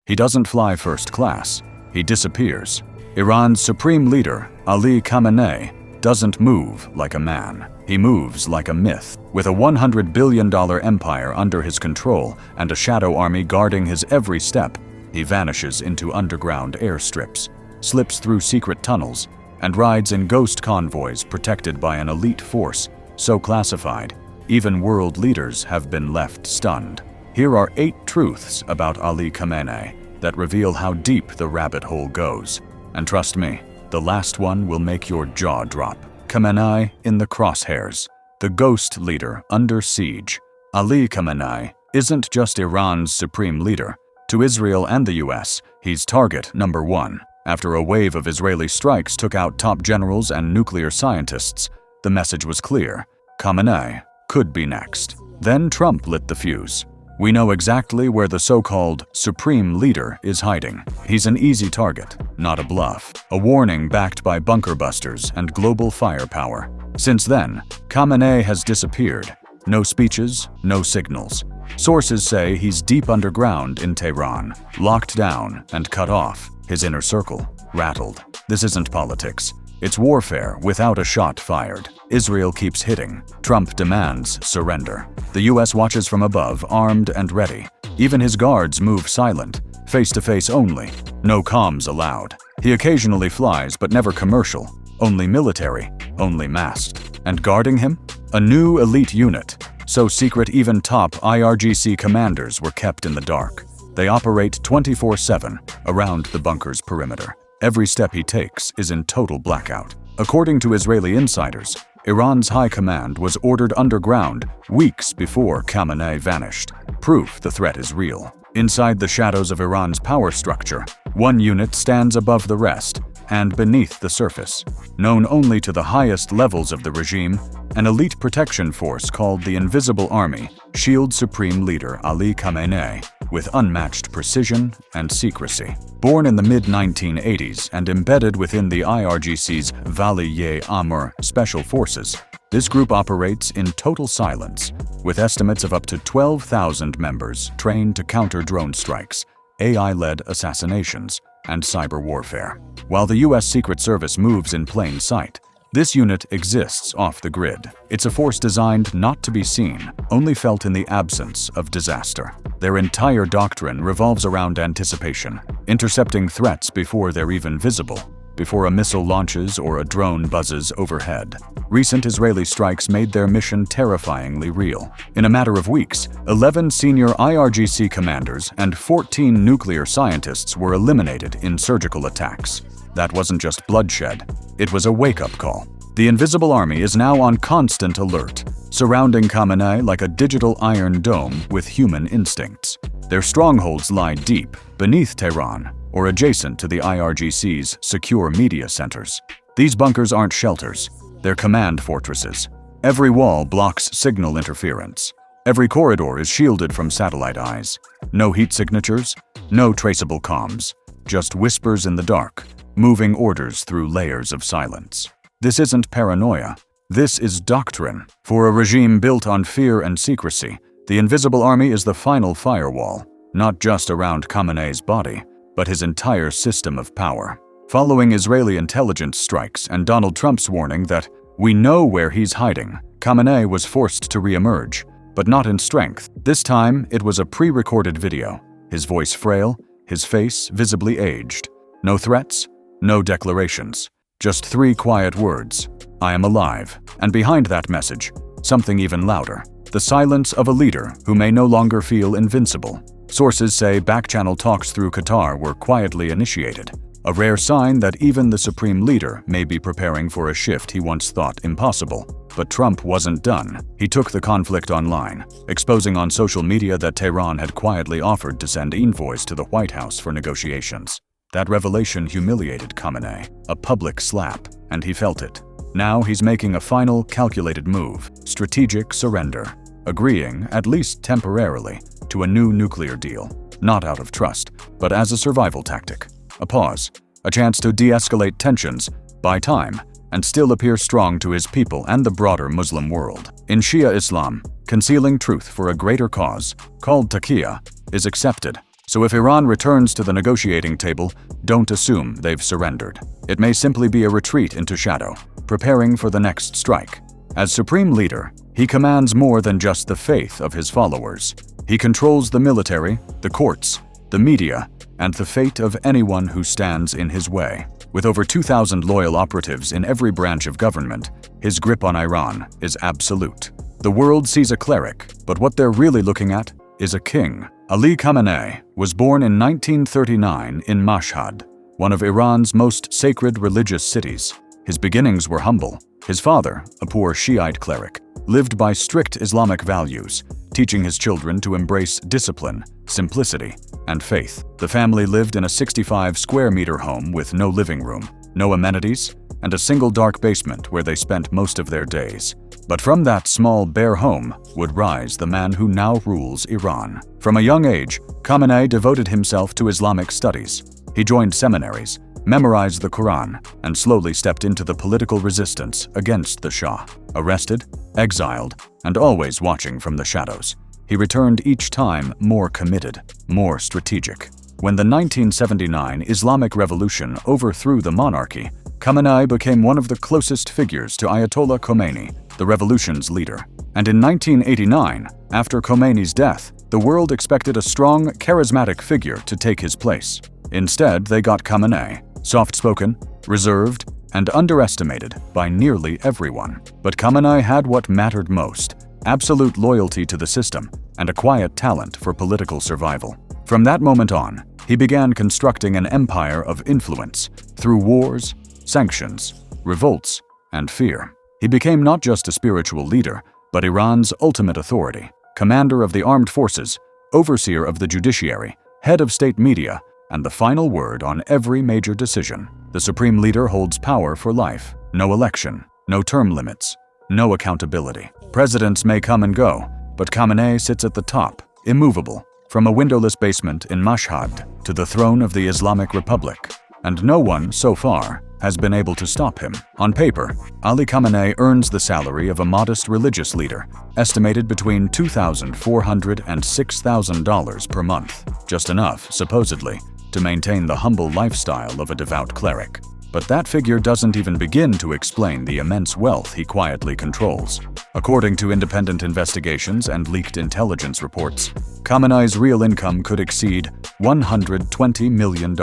He doesn't fly first class. He disappears. Iran's supreme leader, Ali Khamenei, doesn't move like a man. He moves like a myth. With a $100 billion empire under his control and a shadow army guarding his every step, he vanishes into underground airstrips, slips through secret tunnels, and rides in ghost convoys protected by an elite force so classified, even world leaders have been left stunned. Here are 8 truths about Ali Khamenei that reveal how deep the rabbit hole goes. And trust me, the last one will make your jaw drop. Khamenei in the crosshairs, the ghost leader under siege. Ali Khamenei isn't just Iran's supreme leader. To Israel and the US, he's target number 1. After a wave of Israeli strikes took out top generals and nuclear scientists, the message was clear: Khamenei could be next. Then Trump lit the fuse. We know exactly where the so-called supreme leader is hiding. He's an easy target, not a bluff. A warning backed by bunker busters and global firepower. Since then, Khamenei has disappeared. No speeches, no signals. Sources say he's deep underground in Tehran, locked down and cut off, his inner circle rattled. This isn't politics. It's warfare without a shot fired. Israel keeps hitting. Trump demands surrender. The US watches from above, armed and ready. Even his guards move silent, face-to-face only. No comms allowed. He occasionally flies, but never commercial. Only military, only masked. And guarding him? A new elite unit. So secret even top IRGC commanders were kept in the dark. They operate 24/7 around the bunker's perimeter. Every step he takes is in total blackout. According to Israeli insiders, Iran's high command was ordered underground weeks before Khamenei vanished. Proof the threat is real. Inside the shadows of Iran's power structure, one unit stands above the rest, and beneath the surface, known only to the highest levels of the regime, an elite protection force called the Invisible Army shields supreme leader Ali Khamenei with unmatched precision and secrecy. Born in the mid-1980s and embedded within the IRGC's Valier-Amr Special Forces, this group operates in total silence, with estimates of up to 12,000 members trained to counter drone strikes, AI-led assassinations, and cyber warfare. While the US Secret Service moves in plain sight, this unit exists off the grid. It's a force designed not to be seen, only felt in the absence of disaster. Their entire doctrine revolves around anticipation, intercepting threats before they're even visible, before a missile launches or a drone buzzes overhead. Recent Israeli strikes made their mission terrifyingly real. In a matter of weeks, 11 senior IRGC commanders and 14 nuclear scientists were eliminated in surgical attacks. That wasn't just bloodshed, it was a wake-up call. The Invisible Army is now on constant alert, surrounding Khamenei like a digital iron dome with human instincts. Their strongholds lie deep, beneath Tehran, or adjacent to the IRGC's secure media centers. These bunkers aren't shelters, they're command fortresses. Every wall blocks signal interference. Every corridor is shielded from satellite eyes. No heat signatures, no traceable comms, just whispers in the dark, moving orders through layers of silence. This isn't paranoia. This is doctrine. For a regime built on fear and secrecy, the Invisible Army is the final firewall, not just around Khamenei's body, but his entire system of power. Following Israeli intelligence strikes and Donald Trump's warning that we know where he's hiding, Khamenei was forced to re-emerge, but not in strength. This time, it was a pre-recorded video, his voice frail, his face visibly aged. No threats, no declarations, just 3 quiet words: I am alive. And behind that message, something even louder: the silence of a leader who may no longer feel invincible. Sources say back-channel talks through Qatar were quietly initiated, a rare sign that even the supreme leader may be preparing for a shift he once thought impossible. But Trump wasn't done. He took the conflict online, exposing on social media that Tehran had quietly offered to send envoys to the White House for negotiations. That revelation humiliated Khamenei, a public slap, and he felt it. Now he's making a final, calculated move: strategic surrender, agreeing, at least temporarily, to a new nuclear deal, not out of trust, but as a survival tactic. A pause, a chance to de-escalate tensions, buy time, and still appear strong to his people and the broader Muslim world. In Shia Islam, concealing truth for a greater cause, called taqiyya, is accepted, So if Iran returns to the negotiating table, don't assume they've surrendered. It may simply be a retreat into shadow, preparing for the next strike. As supreme leader, he commands more than just the faith of his followers. He controls the military, the courts, the media, and the fate of anyone who stands in his way. With over 2,000 loyal operatives in every branch of government, his grip on Iran is absolute. The world sees a cleric, but what they're really looking at is a king. Ali Khamenei was born in 1939 in Mashhad, one of Iran's most sacred religious cities. His beginnings were humble. His father, a poor Shiite cleric, lived by strict Islamic values, teaching his children to embrace discipline, simplicity, and faith. The family lived in a 65-square-meter home with no living room, no amenities, and a single dark basement where they spent most of their days. But from that small, bare home would rise the man who now rules Iran. From a young age, Khamenei devoted himself to Islamic studies. He joined seminaries, memorized the Quran, and slowly stepped into the political resistance against the Shah. Arrested, exiled, and always watching from the shadows, he returned each time more committed, more strategic. When the 1979 Islamic Revolution overthrew the monarchy, Khamenei became one of the closest figures to Ayatollah Khamenei, the revolution's leader. And in 1989, after Khomeini's death, the world expected a strong, charismatic figure to take his place. Instead, they got Khamenei, soft-spoken, reserved, and underestimated by nearly everyone. But Khamenei had what mattered most: absolute loyalty to the system and a quiet talent for political survival. From that moment on, he began constructing an empire of influence through wars, sanctions, revolts, and fear. He became not just a spiritual leader, but Iran's ultimate authority, commander of the armed forces, overseer of the judiciary, head of state media, and the final word on every major decision. The supreme leader holds power for life. No election, no term limits, no accountability. Presidents may come and go, but Khamenei sits at the top, immovable, from a windowless basement in Mashhad to the throne of the Islamic Republic. And no one, so far, has been able to stop him. On paper, Ali Khamenei earns the salary of a modest religious leader, estimated between $2,400 and $6,000 per month, just enough, supposedly, to maintain the humble lifestyle of a devout cleric. But that figure doesn't even begin to explain the immense wealth he quietly controls. According to independent investigations and leaked intelligence reports, Khamenei's real income could exceed $120 million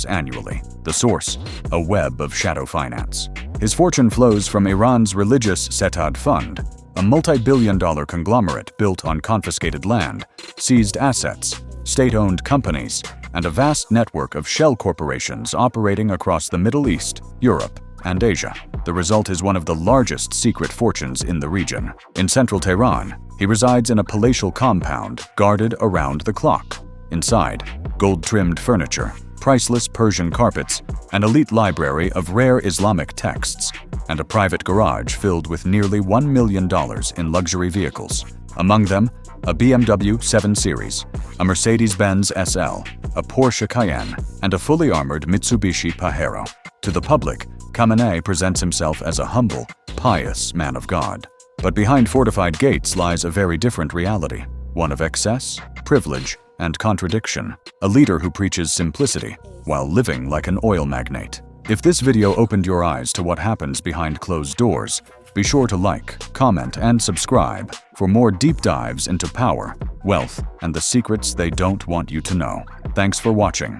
annually. The source: a web of shadow finance. His fortune flows from Iran's religious Setad Fund, a multi-billion-dollar conglomerate built on confiscated land, seized assets, state-owned companies, and a vast network of shell corporations operating across the Middle East, Europe, and Asia. The result is one of the largest secret fortunes in the region. In central Tehran, he resides in a palatial compound guarded around the clock. Inside, gold-trimmed furniture, priceless Persian carpets, an elite library of rare Islamic texts, and a private garage filled with nearly $1 million in luxury vehicles. Among them, a BMW 7 Series, a Mercedes-Benz SL, a Porsche Cayenne, and a fully armored Mitsubishi Pajero. To the public, Khamenei presents himself as a humble, pious man of God. But behind fortified gates lies a very different reality, one of excess, privilege, and contradiction. A leader who preaches simplicity while living like an oil magnate. If this video opened your eyes to what happens behind closed doors, be sure to like, comment, and subscribe for more deep dives into power, wealth, and the secrets they don't want you to know. Thanks for watching.